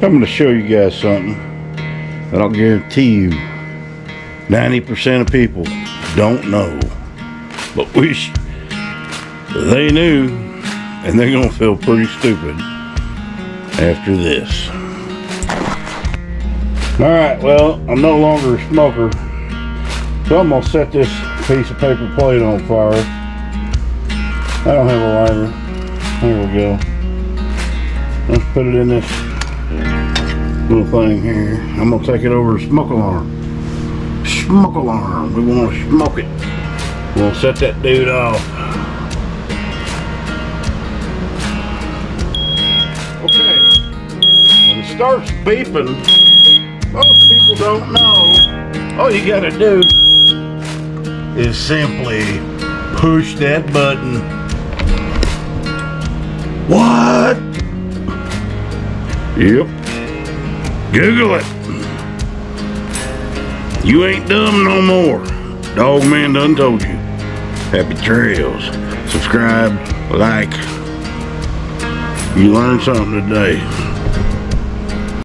I'm going to show you guys something that I'll guarantee you 90% of people don't know, but wish they knew, and they're going to feel pretty stupid after this. Alright, well, I'm no longer a smoker, so I'm going to set this piece of paper plate on fire. I don't have a lighter. Here we go. Let's put it in this little thing here. I'm going to take it over to smoke alarm. Smoke alarm. We want to smoke it. We'll set that dude off. Okay. When it starts beeping, most people don't know. All you gotta do is simply push that button. What? Yep. Google it. You ain't dumb no more. Dogman done told you. Happy trails. Subscribe, like. You learned something today.